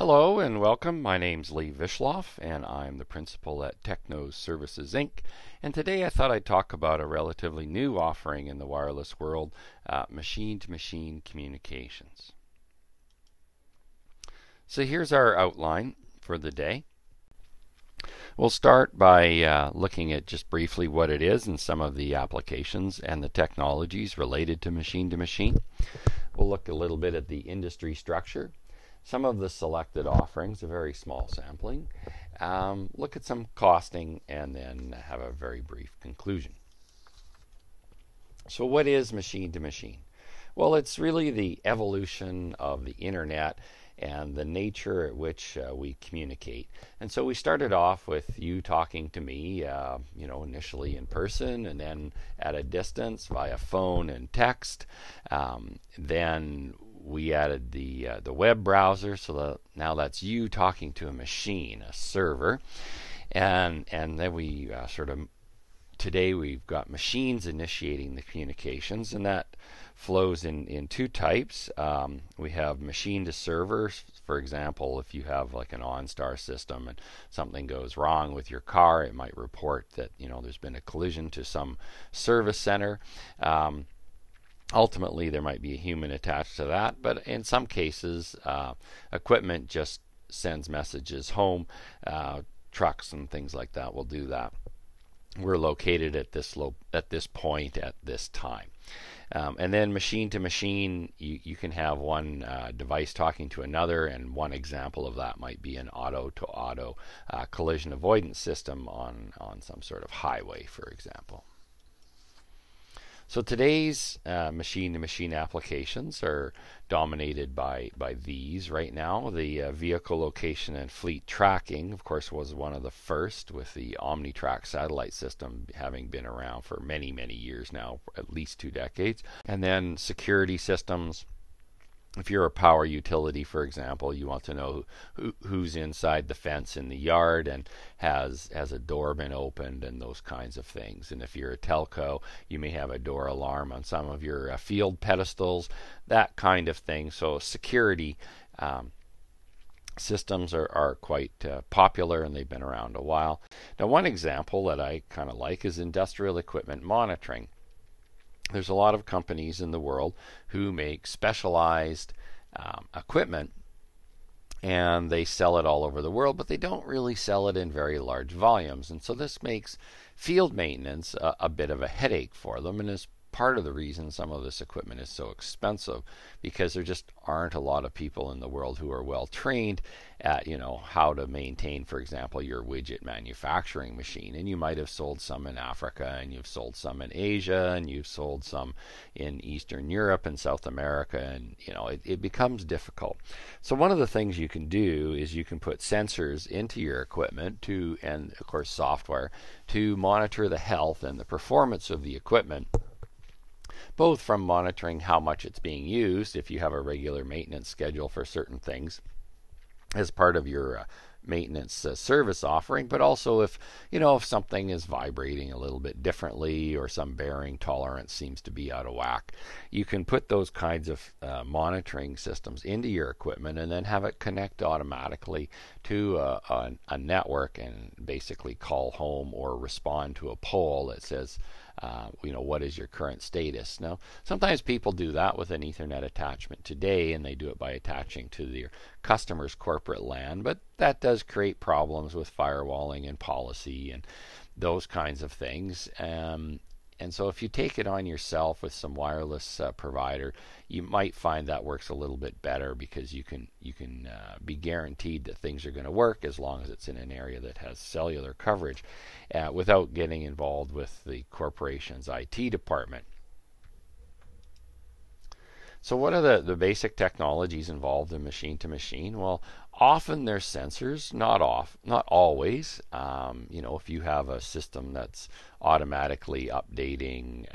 Hello and welcome. My name's Lee Vishloff and I'm the principal at Techno Services Inc. And today I thought I'd talk about a relatively new offering in the wireless world, machine-to-machine communications. So here's our outline for the day. We'll start by looking at just briefly what it is and some of the applications and the technologies related to machine-to-machine. We'll look a little bit at the industry structure, some of the selected offerings, a very small sampling, look at some costing, and then have a very brief conclusion. So what is machine-to-machine? Well, it's really the evolution of the internet and the nature at which we communicate. And so we started off with you talking to me, initially in person and then at a distance via phone and text. Then we added the web browser, so now that's you talking to a machine, a server. And then we today we've got machines initiating the communications, and that flows in two types. We have machine to server. For example, if you have like an OnStar system and something goes wrong with your car, it might report that there's been a collision to some service center. Ultimately, there might be a human attached to that, but in some cases, equipment just sends messages home. Trucks and things like that will do that. We're located at this point at this time. And then machine to machine, you can have one device talking to another, and one example of that might be an auto-to-auto collision avoidance system on some sort of highway, for example. So today's machine-to-machine applications are dominated by these right now. The vehicle location and fleet tracking, of course, was one of the first, with the OmniTrack satellite system having been around for many, many years now, at least 2 decades. And then security systems. If you're a power utility, for example, you want to know who's inside the fence in the yard and has a door been opened and those kinds of things. And if you're a telco, you may have a door alarm on some of your field pedestals, that kind of thing. So security systems are quite popular, and they've been around a while. Now, one example that I kind of like is industrial equipment monitoring. There's a lot of companies in the world who make specialized equipment, and they sell it all over the world, but they don't really sell it in very large volumes. And so this makes field maintenance a bit of a headache for them, and is part of the reason some of this equipment is so expensive, because there just aren't a lot of people in the world who are well trained at how to maintain, for example, your widget manufacturing machine. And you might have sold some in Africa, and you've sold some in Asia, and you've sold some in Eastern Europe and South America, and it becomes difficult. So one of the things you can do is you can put sensors into your equipment and of course software, to monitor the health and the performance of the equipment, both from monitoring how much it's being used, if you have a regular maintenance schedule for certain things as part of your maintenance service offering, but also if something is vibrating a little bit differently or some bearing tolerance seems to be out of whack. You can put those kinds of monitoring systems into your equipment and then have it connect automatically to a network and basically call home or respond to a poll that says, what is your current status? Now, sometimes people do that with an Ethernet attachment today, and they do it by attaching to their customer's corporate LAN, but that does create problems with firewalling and policy and those kinds of things. And so if you take it on yourself with some wireless provider, you might find that works a little bit better, because you can be guaranteed that things are going to work as long as it's in an area that has cellular coverage, without getting involved with the corporation's IT department. So what are the basic technologies involved in machine-to-machine? Well, often they're sensors, not always. If you have a system that's automatically updating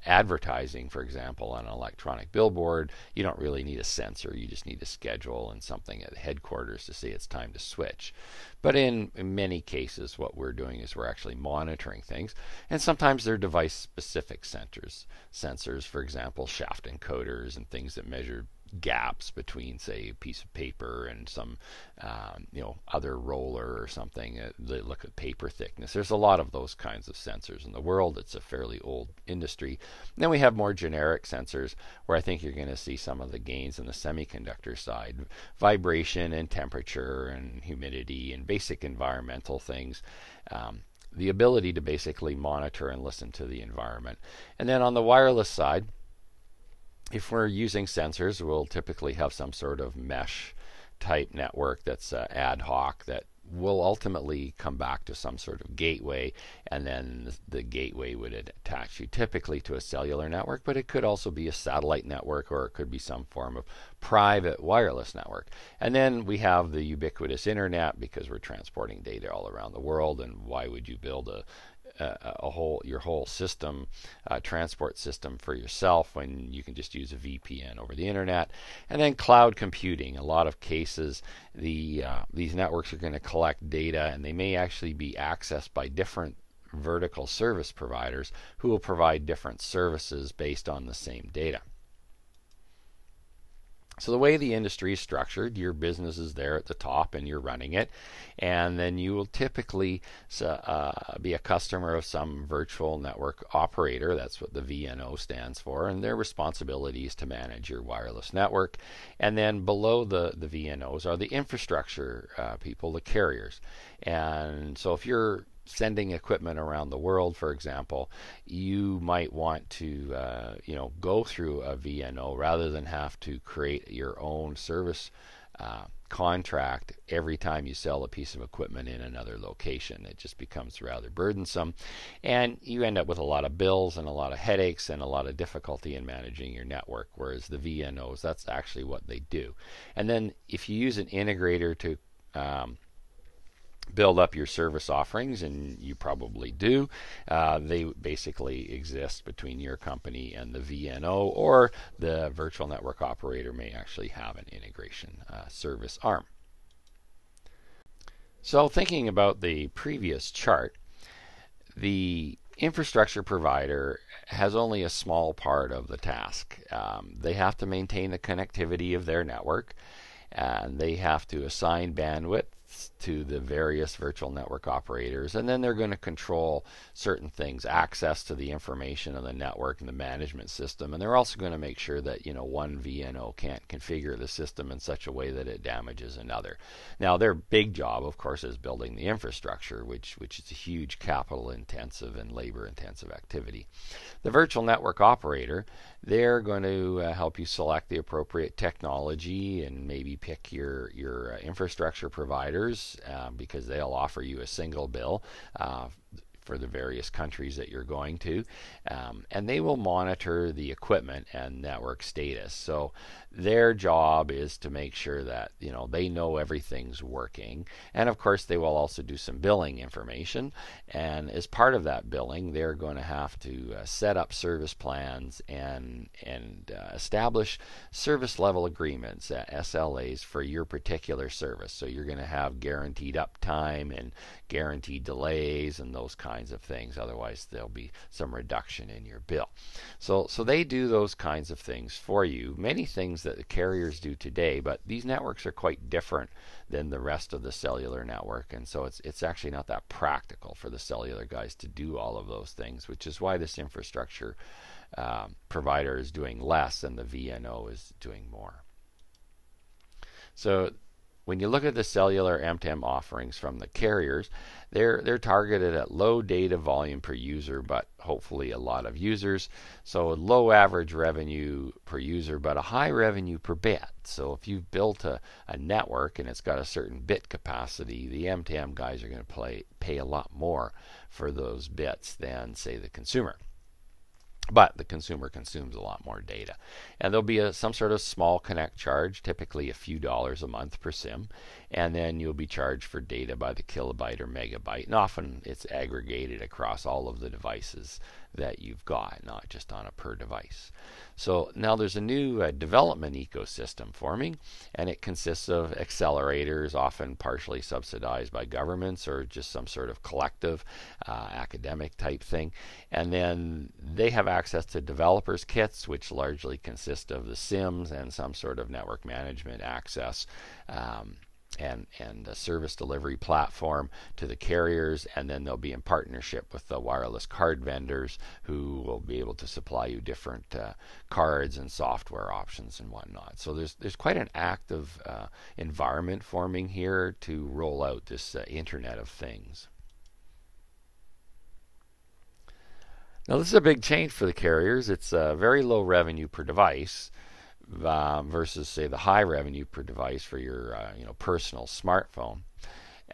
advertising, for example, on an electronic billboard, you don't really need a sensor. You just need a schedule and something at headquarters to say it's time to switch. But in many cases, what we're doing is we're actually monitoring things, and sometimes they're device-specific sensors, for example, shaft encoders and things that measure gaps between, say, a piece of paper and some other roller or something. They look at paper thickness. There's a lot of those kinds of sensors in the world. It's a fairly old industry. And then we have more generic sensors where I think you're going to see some of the gains in the semiconductor side. Vibration and temperature and humidity and basic environmental things. The ability to basically monitor and listen to the environment. And then on the wireless side, if we're using sensors, we'll typically have some sort of mesh type network that's ad hoc that will ultimately come back to some sort of gateway, and then the gateway would attach you typically to a cellular network, but it could also be a satellite network, or it could be some form of private wireless network. And then we have the ubiquitous internet, because we're transporting data all around the world, and why would you build your whole system, transport system for yourself when you can just use a VPN over the internet? And then cloud computing. A lot of cases, these networks are going to collect data, and they may actually be accessed by different vertical service providers who will provide different services based on the same data. So the way the industry is structured, your business is there at the top and you're running it, and then you will typically be a customer of some virtual network operator. That's what the VNO stands for, and their responsibility is to manage your wireless network. And then below the VNOs are the infrastructure people, the carriers. And so if you're sending equipment around the world, for example, you might want to go through a VNO rather than have to create your own service contract every time you sell a piece of equipment in another location. It just becomes rather burdensome, and you end up with a lot of bills and a lot of headaches and a lot of difficulty in managing your network, whereas the VNOs, that's actually what they do. And then if you use an integrator to build up your service offerings, and you probably do, they basically exist between your company and the VNO, or the virtual network operator may actually have an integration service arm. So thinking about the previous chart, the infrastructure provider has only a small part of the task. They have to maintain the connectivity of their network, and they have to assign bandwidth to the various virtual network operators, and then they're going to control certain things, access to the information of the network and the management system, and they're also going to make sure that one VNO can't configure the system in such a way that it damages another. Now their big job, of course, is building the infrastructure, which is a huge capital intensive and labor intensive activity. The virtual network operator, they're going to help you select the appropriate technology and maybe pick your infrastructure providers, because they'll offer you a single bill for the various countries that you're going to, and they will monitor the equipment and network status. So their job is to make sure that they know everything's working, and of course they will also do some billing information, and as part of that billing they're going to have to set up service plans and establish service level agreements, SLAs, for your particular service. So you're going to have guaranteed uptime and guaranteed delays and those kinds of things, otherwise there'll be some reduction in your bill. So they do those kinds of things for you, many things that the carriers do today, but these networks are quite different than the rest of the cellular network, and so it's actually not that practical for the cellular guys to do all of those things, which is why this infrastructure provider is doing less and the VNO is doing more. So when you look at the cellular M2M offerings from the carriers, they're targeted at low data volume per user, but hopefully a lot of users. So low average revenue per user, but a high revenue per bit. So if you've built a network and it's got a certain bit capacity, the M2M guys are going to pay a lot more for those bits than, say, the consumer. But the consumer consumes a lot more data. And there'll be some sort of small connect charge, typically a few dollars a month per SIM. And then you'll be charged for data by the kilobyte or megabyte. And often it's aggregated across all of the devices that you've got, not just on a per device. So now there's a new development ecosystem forming, and it consists of accelerators, often partially subsidized by governments or just some sort of collective academic type thing. And then they have access to developers kits, which largely consist of the SIMs and some sort of network management access. And a service delivery platform to the carriers, and then they'll be in partnership with the wireless card vendors who will be able to supply you different cards and software options and whatnot. So there's quite an active environment forming here to roll out this Internet of Things. Now this is a big change for the carriers. It's very low revenue per device. Versus, say, the high revenue per device for your personal smartphone.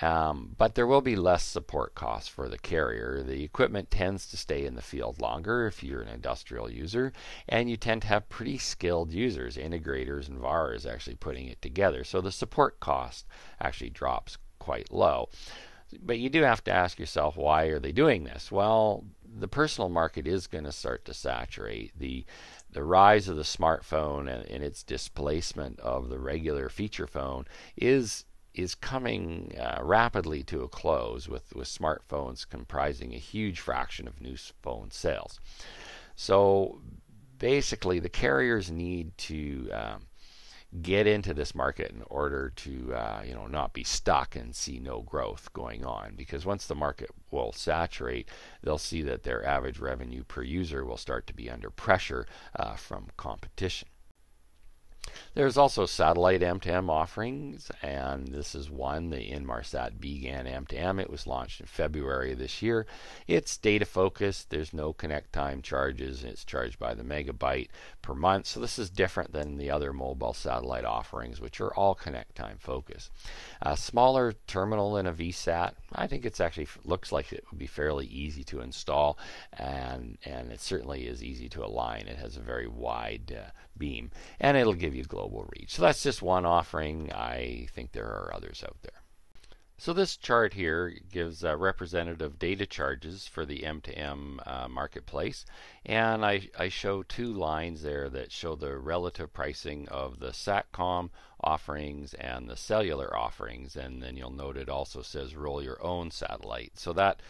But there will be less support costs for the carrier. The equipment tends to stay in the field longer if you're an industrial user, and you tend to have pretty skilled users, integrators and VARs actually putting it together. So the support cost actually drops quite low. But you do have to ask yourself, why are they doing this? Well, the personal market is going to start to saturate. The rise of the smartphone and its displacement of the regular feature phone is coming rapidly to a close, with smartphones comprising a huge fraction of new phone sales. So basically, the carriers need to get into this market in order to not be stuck and see no growth going on, because once the market will saturate, they'll see that their average revenue per user will start to be under pressure from competition. There's also satellite M2M offerings, and this is one, the Inmarsat BGAN M2M. It was launched in February of this year. It's data focused. There's no connect time charges. It's charged by the megabyte per month. So this is different than the other mobile satellite offerings, which are all connect time focused. A smaller terminal than a VSAT. I think it's actually looks like it would be fairly easy to install, and it certainly is easy to align. It has a very wide beam, and it'll give you global reach. So that's just one offering. I think there are others out there. So this chart here gives representative data charges for the M2M marketplace, and I show two lines there that show the relative pricing of the SATCOM offerings and the cellular offerings, and then you'll note it also says roll your own satellite. So that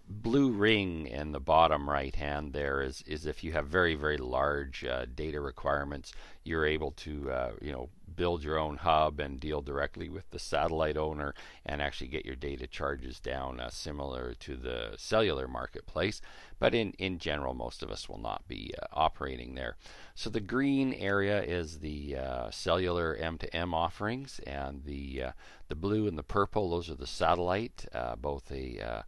blue ring in the bottom right hand there is if you have very, very large data requirements, you're able to build your own hub and deal directly with the satellite owner and actually get your data charges down similar to the cellular marketplace. But in general, most of us will not be operating there. So the green area is the cellular M2M offerings, and the blue and the purple, those are the satellite, both a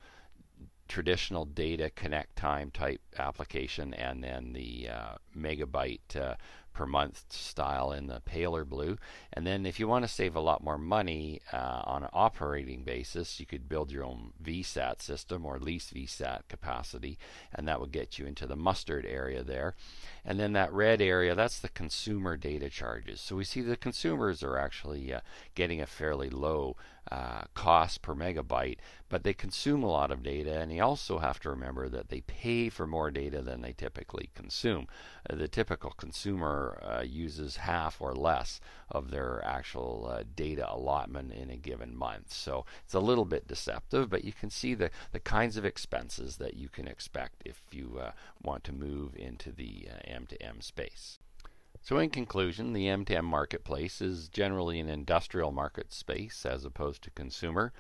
traditional data connect time type application, and then the megabyte per month style in the paler blue. And then if you want to save a lot more money on an operating basis, you could build your own VSAT system or lease VSAT capacity, and that would get you into the mustard area there. And then that red area, that's the consumer data charges. So we see the consumers are actually getting a fairly low cost per megabyte, but they consume a lot of data, and you also have to remember that they pay for more data than they typically consume. The typical consumer uses half or less of their actual data allotment in a given month. So it's a little bit deceptive, but you can see the kinds of expenses that you can expect if you want to move into the M2M space. So in conclusion, the M2M marketplace is generally an industrial market space as opposed to consumer.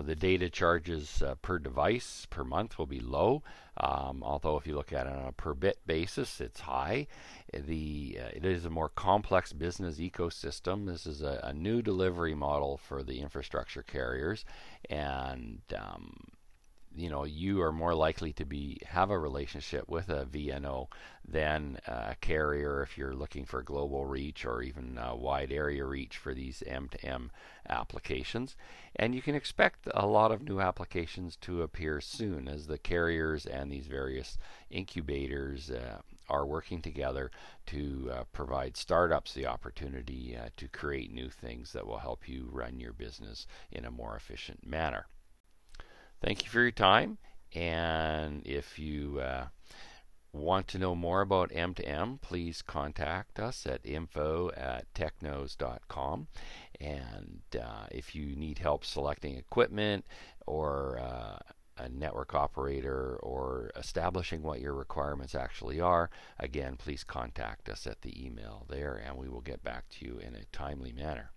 The data charges per device per month will be low, although if you look at it on a per bit basis, it's high. It is a more complex business ecosystem. This is a new delivery model for the infrastructure carriers, and you are more likely to have a relationship with a VNO than a carrier if you're looking for global reach or even wide area reach for these M2M applications. And you can expect a lot of new applications to appear soon as the carriers and these various incubators are working together to provide startups the opportunity to create new things that will help you run your business in a more efficient manner. Thank you for your time, And if you want to know more about M2M, please contact us at info@technos.com. And if you need help selecting equipment or a network operator or establishing what your requirements actually are, again, please contact us at the email there and we will get back to you in a timely manner.